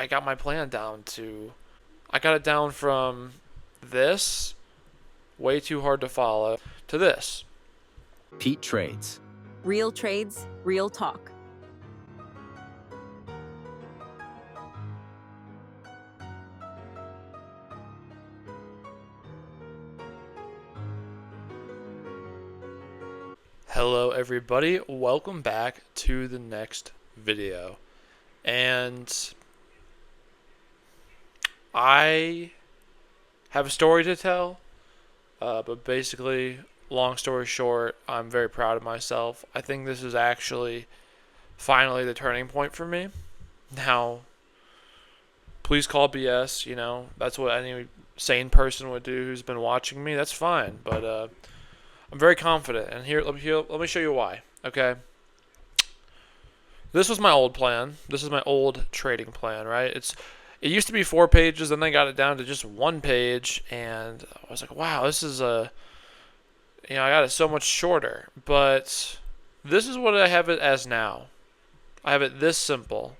I got my plan down to, I got it down from this, way too hard to follow, to this. Pete Trades. Real trades, real talk. Hello everybody, welcome back to the next video. And I have a story to tell, but basically, long story short, I'm very proud of myself. I think this is actually finally the turning point for me. Now, please call BS, that's what any sane person would do who's been watching me. That's fine, but I'm very confident, and let me show you why. Okay, this was my old plan. This is my old trading plan, right? It used to be 4 pages, then they got it down to just 1 page, and I was like, wow, this is I got it so much shorter. But this is what I have it as now. I have it this simple.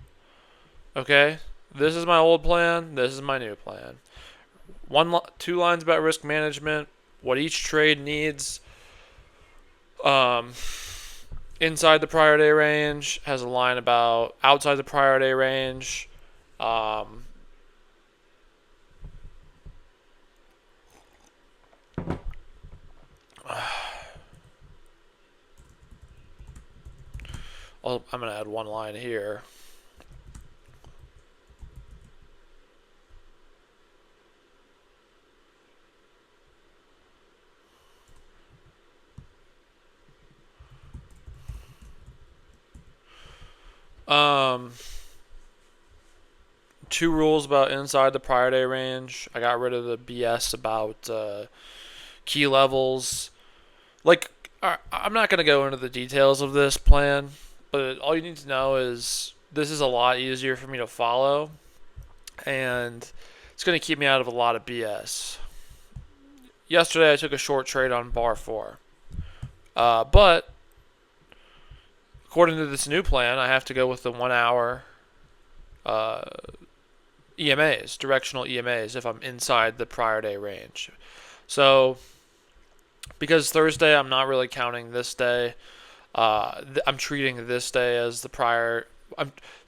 Okay, this is my old plan. This is my new plan. 2 lines about risk management, what each trade needs. Inside the prior day range has a line about outside the prior day range. I'm going to add 1 line here. Um, 2 rules about inside the prior day range. I got rid of the BS about key levels. I'm not going to go into the details of this plan, but all you need to know is this is a lot easier for me to follow, and it's going to keep me out of a lot of BS. Yesterday I took a short trade on bar 4. But according to this new plan, I have to go with the 1 hour EMAs, directional EMAs, if I'm inside the prior day range. So, because Thursday I'm not really counting this day, I'm treating this day as the prior.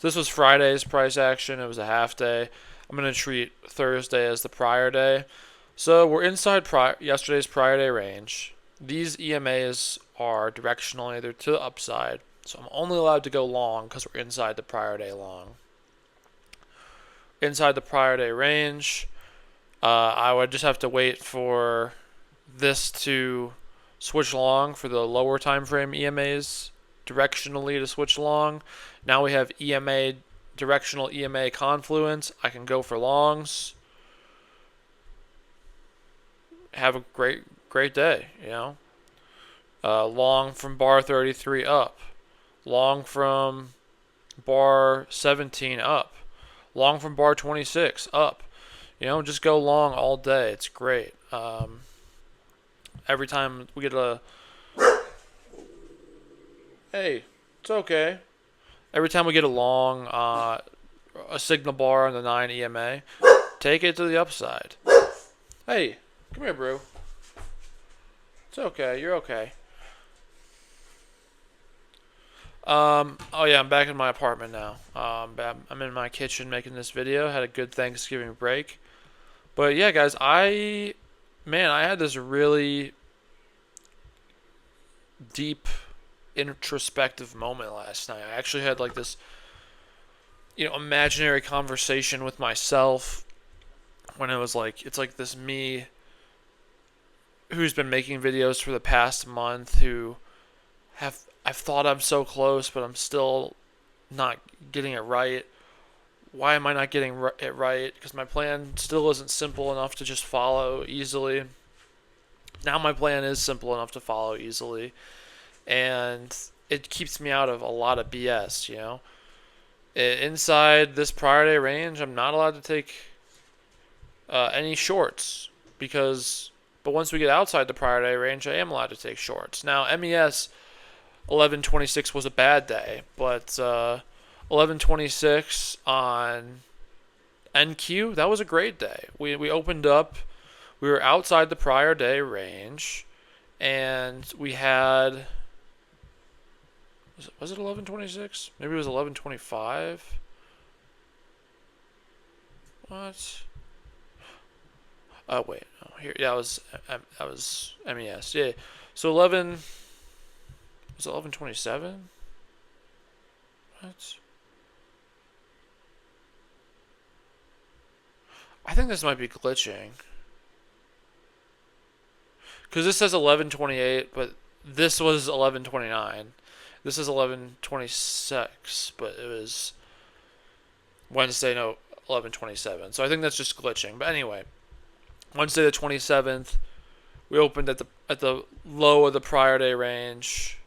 This was Friday's price action. It was a half day. I'm going to treat Thursday as the prior day. So we're inside yesterday's prior day range. These EMAs are directional either to the upside. So I'm only allowed to go long because we're inside the prior day long. Inside the prior day range, I would just have to wait for this to switch long for the lower time frame EMAs directionally to switch long. Now we have directional EMA confluence. I can go for longs. Have a great day, long from bar 33 up. Long from bar 17 up. Long from bar 26 up. Just go long all day. It's great. Every time we get hey, it's okay. Every time we get a long, a signal bar on the 9 EMA, take it to the upside. Hey, come here, bro. It's okay. You're okay. Oh yeah, I'm back in my apartment now. I'm in my kitchen making this video. Had a good Thanksgiving break. But yeah, guys, I had this really deep introspective moment last night. I actually had like this, imaginary conversation with myself when it's like this me who's been making videos for the past month who I've thought I'm so close, but I'm still not getting it right. Why am I not getting it right? Because my plan still isn't simple enough to just follow easily. Now my plan is simple enough to follow easily, and it keeps me out of a lot of BS, Inside this prior day range, I'm not allowed to take any shorts but once we get outside the prior day range, I am allowed to take shorts. Now, MES 11:26 was a bad day, but 11:26 on NQ, that was a great day. We opened up, we were outside the prior day range, and we had, was it 1126? Maybe it was 1125. What? Oh wait, no, here, yeah, that was MES. Yeah, so 11 was it 1127? What? I think this might be glitching because this says 1128, but this was 1129. This is 1126, but it was Wednesday, no, 1127. So I think that's just glitching. But anyway, Wednesday the 27th, we opened at the low of the prior day range.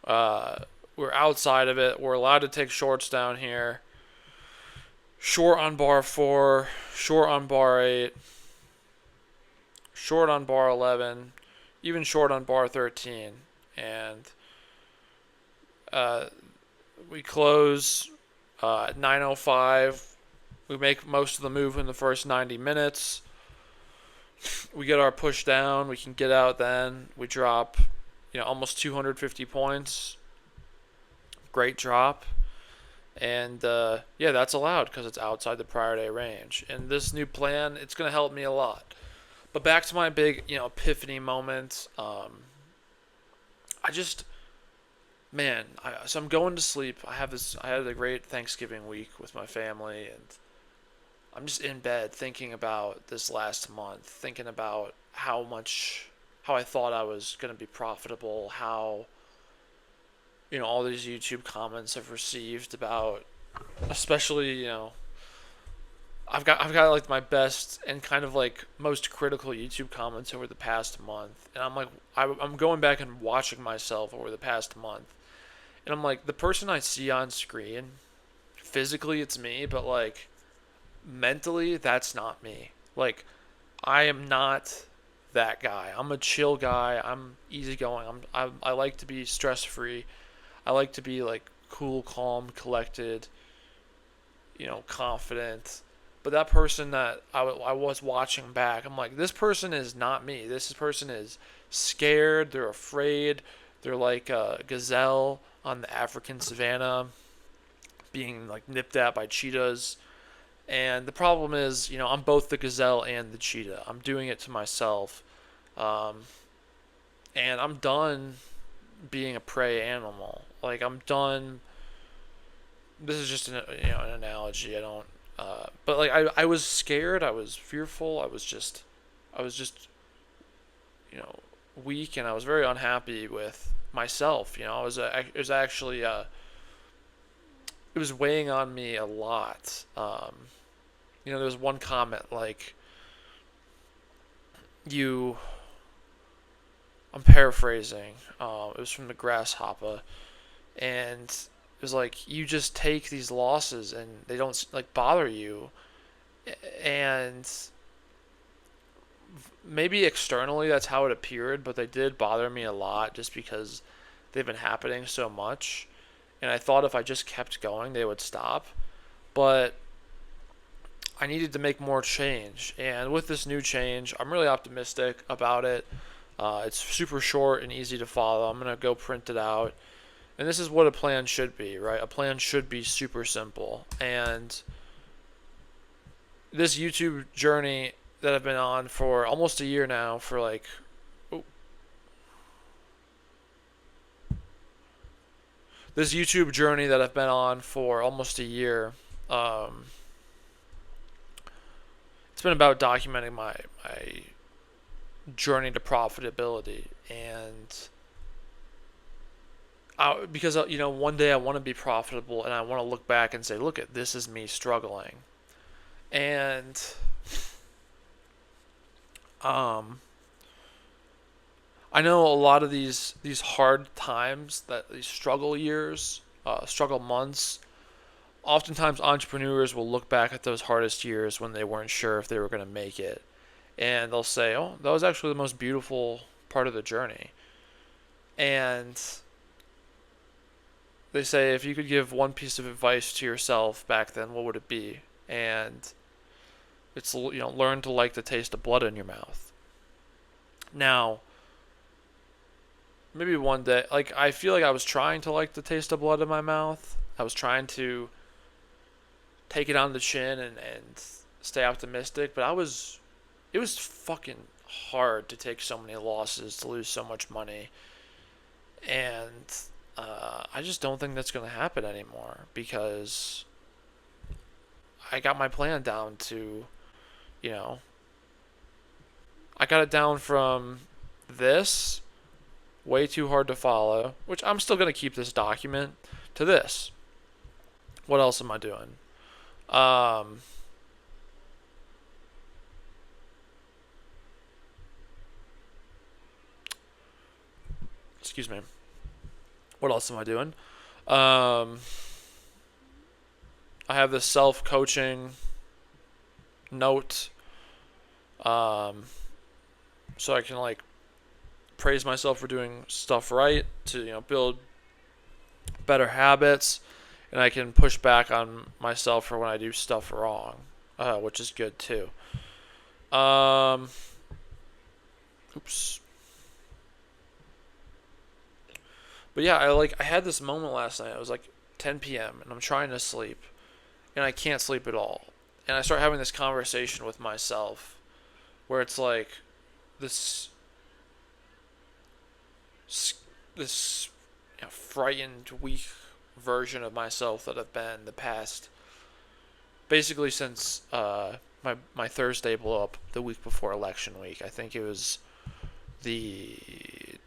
We're outside of it. We're allowed to take shorts down here. Short on bar 4, short on bar 8, short on bar 11, even short on bar 13. And we close at 9:05. We make most of the move in the first 90 minutes. We get our push down. We can get out then. We drop, almost 250 points. Great drop. And yeah, that's allowed because it's outside the prior day range. And this new plan, it's going to help me a lot. But back to my big, epiphany moment. I just, man, so I'm going to sleep. I had a great Thanksgiving week with my family, and I'm just in bed thinking about this last month, thinking about how I thought I was going to be profitable, how, all these YouTube comments I've received about, especially, I've got like my best and kind of like most critical YouTube comments over the past month, and I'm like, I'm going back and watching myself over the past month, and I'm like, the person I see on screen, physically it's me, but like mentally that's not me. Like, I am not that guy. I'm a chill guy. I'm easygoing. I like to be stress free. I like to be like cool, calm, collected, confident. But that person that I was watching back, I'm like, this person is not me. This person is scared. They're afraid. They're like a gazelle on the African savannah being like nipped at by cheetahs. And the problem is, I'm both the gazelle and the cheetah. I'm doing it to myself. Um, and I'm done being a prey animal. Like, I'm done. This is just an analogy. I don't. But like, I was scared. I was fearful. I was just weak, and I was very unhappy with myself. It was actually it was weighing on me a lot. There was one comment like, you. I'm paraphrasing. It was from the Grasshopper, and it was like, you just take these losses and they don't like bother you, and maybe externally that's how it appeared, but they did bother me a lot just because they've been happening so much, and I thought if I just kept going they would stop, but I needed to make more change, and with this new change I'm really optimistic about it. It's super short and easy to follow. I'm going to go print it out. And this is what a plan should be, right? A plan should be super simple. And this YouTube journey that I've been on for almost a year now, for like, this YouTube journey that I've been on for almost a year, it's been about documenting my journey to profitability, and because one day I want to be profitable, and I want to look back and say, look, at this is me struggling. And I know a lot of these hard times, that these struggle years, struggle months, oftentimes entrepreneurs will look back at those hardest years when they weren't sure if they were going to make it, and they'll say, oh, that was actually the most beautiful part of the journey. And they say, if you could give one piece of advice to yourself back then, what would it be? and it's, learn to like the taste of blood in your mouth. Now, maybe one day, like, I feel like I was trying to like the taste of blood in my mouth. I was trying to take it on the chin and stay optimistic, but it was fucking hard to take so many losses, to lose so much money, and I just don't think that's going to happen anymore, because I got my plan down to, you know, I got it down from this, way too hard to follow, which I'm still going to keep this document, to this. What else am I doing? Um, Excuse me. What else am I doing? Um, I have this self-coaching note, um, so I can like praise myself for doing stuff right, to build better habits, and I can push back on myself for when I do stuff wrong, which is good too. Um, Oops. But yeah, I had this moment last night. It was like 10 p.m. and I'm trying to sleep, and I can't sleep at all. And I start having this conversation with myself, where it's like this this frightened, weak version of myself that I've been the past, basically since my Thursday blow up the week before election week. I think it was the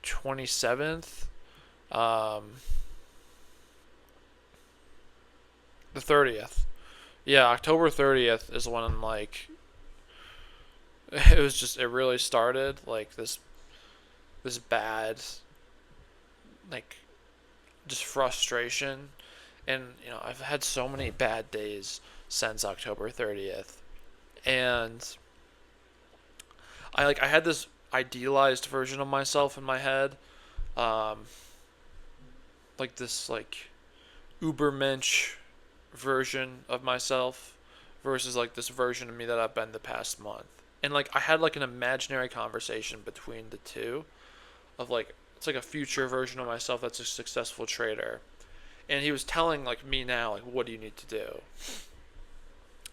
27th, the 30th. Yeah, October 30th is when like it really started, like this bad, like, just frustration. And I've had so many bad days since October 30th, and I had this idealized version of myself in my head, um like this like ubermensch version of myself, versus like this version of me that I've been the past month. And like I had like an imaginary conversation between the two, of like, it's like a future version of myself that's a successful trader, and he was telling like me now, like, what do you need to do?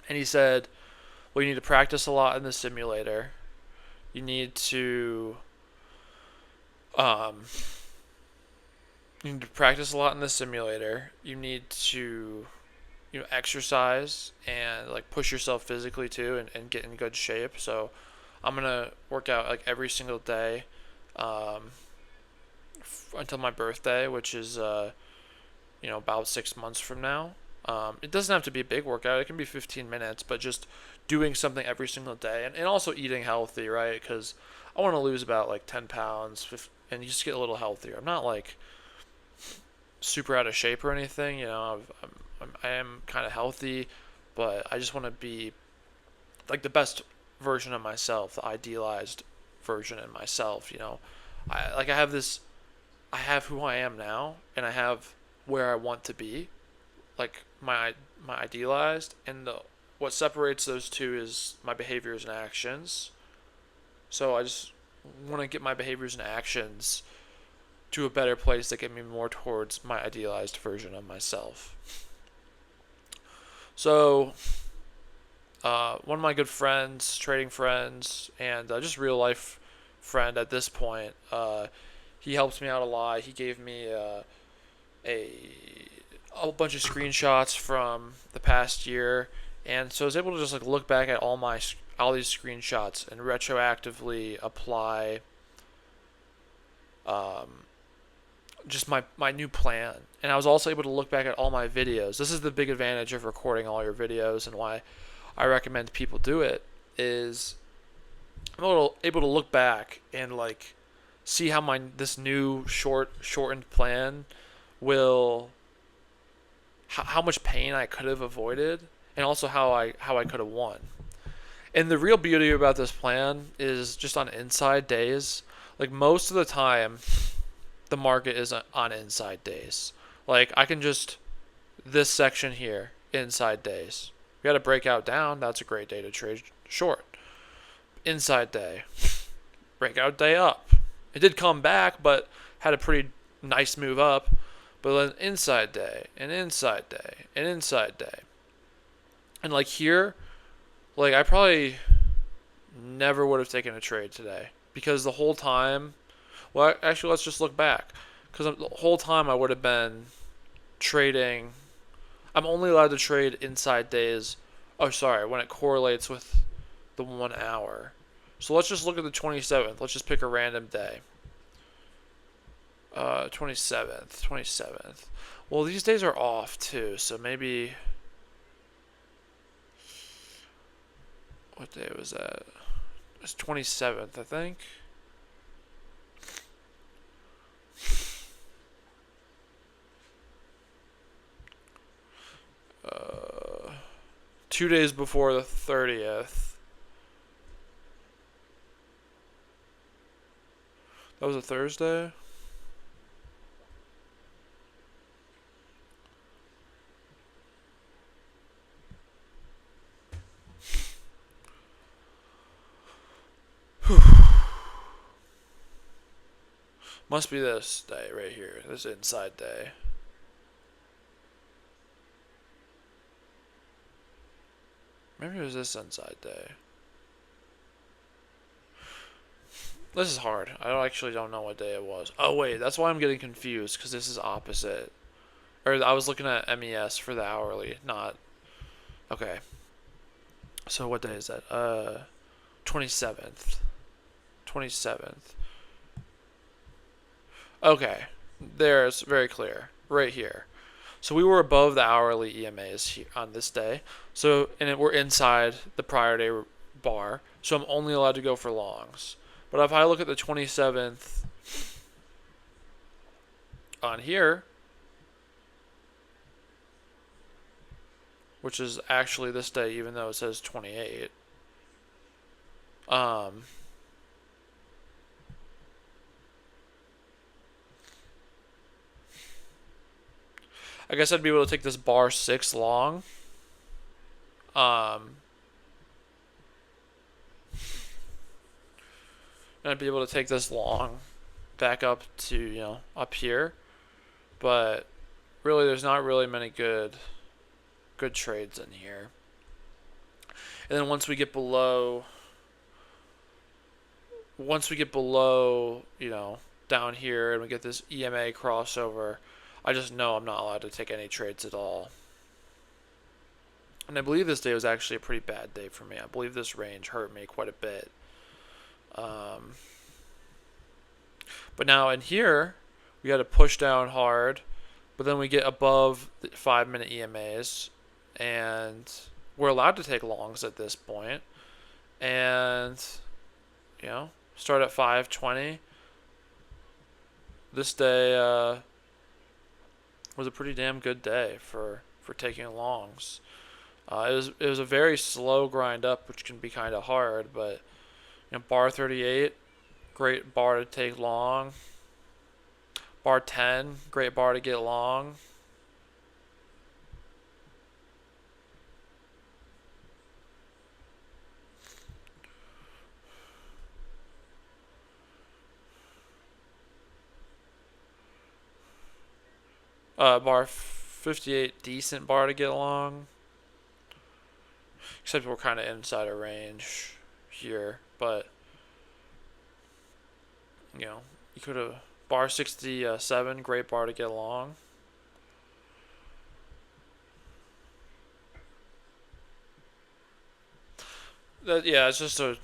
And he said, well, you need to practice a lot in the simulator. You need to um practice a lot in the simulator. You need to exercise and like push yourself physically too, and get in good shape. So I'm gonna work out like every single day, um, until my birthday, which is about 6 months from now. It doesn't have to be a big workout. It can be 15 minutes, but just doing something every single day, and also eating healthy, right? Because I want to lose about like 10 pounds, and just get a little healthier. I'm not like super out of shape or anything. I am kind of healthy, but I just want to be like the best version of myself, the idealized version of myself. I have who I am now, and I have where I want to be, like my idealized, and what separates those two is my behaviors and actions. So I just want to get my behaviors and actions to a better place that get me more towards my idealized version of myself. So, one of my good friends, trading friends, and just real life friend at this point, he helps me out a lot. He gave me a bunch of screenshots from the past year, and so I was able to just like look back at all these screenshots and retroactively apply just my new plan. And I was also able to look back at all my videos. This is the big advantage of recording all your videos, and why I recommend people do it, is I'm able to look back and like see how this new shortened plan will, how much pain I could have avoided, and also how I could have won. And the real beauty about this plan is just on inside days. Like, most of the time, the market is on inside days. Like, I can just, this section here, inside days. We had a breakout down. That's a great day to trade short. Inside day, breakout day up. It did come back, but had a pretty nice move up. But then inside day, and inside day, and inside day. And like here, like I probably never would have taken a trade today because the whole time, well, actually, let's just look back because the whole time I would have been trading. I'm only allowed to trade inside days. Oh, sorry, when it correlates with the 1 hour. So let's just look at the 27th. Let's just pick a random day. 27th. Well, these days are off too, so maybe. What day was that? It was 27th, I think. Uh, 2 days before the 30th. That was a Thursday? Must be this day right here. This inside day. Maybe it was this inside day. This is hard. I actually don't know what day it was. Oh wait, that's why I'm getting confused because this is opposite. Or I was looking at MES for the hourly, not. Okay. So what day is that? 27th. 27th. Okay. There's very clear. Right here. So we were above the hourly EMAs here on this day. So we're inside the prior day bar. So I'm only allowed to go for longs. But if I look at the 27th on here, which is actually this day, even though it says 28. I guess I'd be able to take this bar 6 long. And I'd be able to take this long back up to, up here. But really, there's not really many good trades in here. And then once we get below, down here and we get this EMA crossover, I just know I'm not allowed to take any trades at all. And I believe this day was actually a pretty bad day for me. I believe this range hurt me quite a bit. But now in here, we got to push down hard, but then we get above the 5-minute EMAs, and we're allowed to take longs at this point. And, start at 5:20. This day was a pretty damn good day for taking longs. It was a very slow grind up, which can be kind of hard, but bar 38, great bar to take long. Bar 10, great bar to get long. Bar 58, decent bar to get long. Except we're kind of inside a range here, but you could have bar 67, great bar to get long. It's just a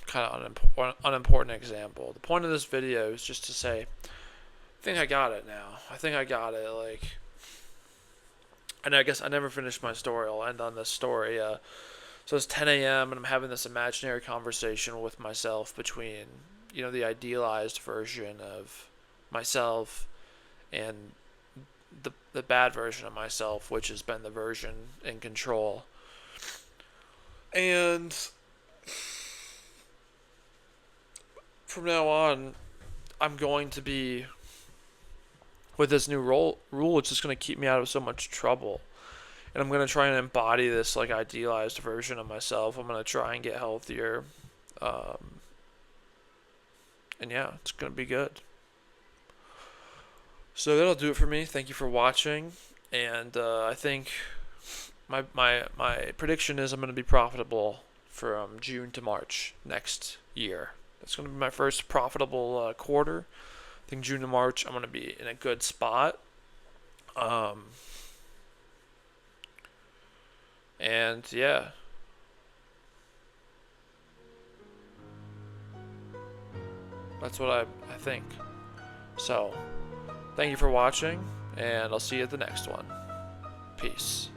kind of unimportant example. The point of this video is just to say, I think I got it now. I think I got it. And I guess I never finished my story. I'll end on this story. So it's 10 a.m. and I'm having this imaginary conversation with myself between, the idealized version of myself and the bad version of myself, which has been the version in control. And from now on, I'm going to be, with this new rule, it's just going to keep me out of so much trouble. and I'm gonna try and embody this like idealized version of myself. I'm gonna try and get healthier, um, and yeah, it's gonna be good. So that'll do it for me. Thank you for watching, and I think my prediction is I'm gonna be profitable from June to March next year. That's gonna be my first profitable quarter. I think June to March I'm gonna be in a good spot. Um, and yeah, that's what I think. So, thank you for watching, and I'll see you at the next one. Peace.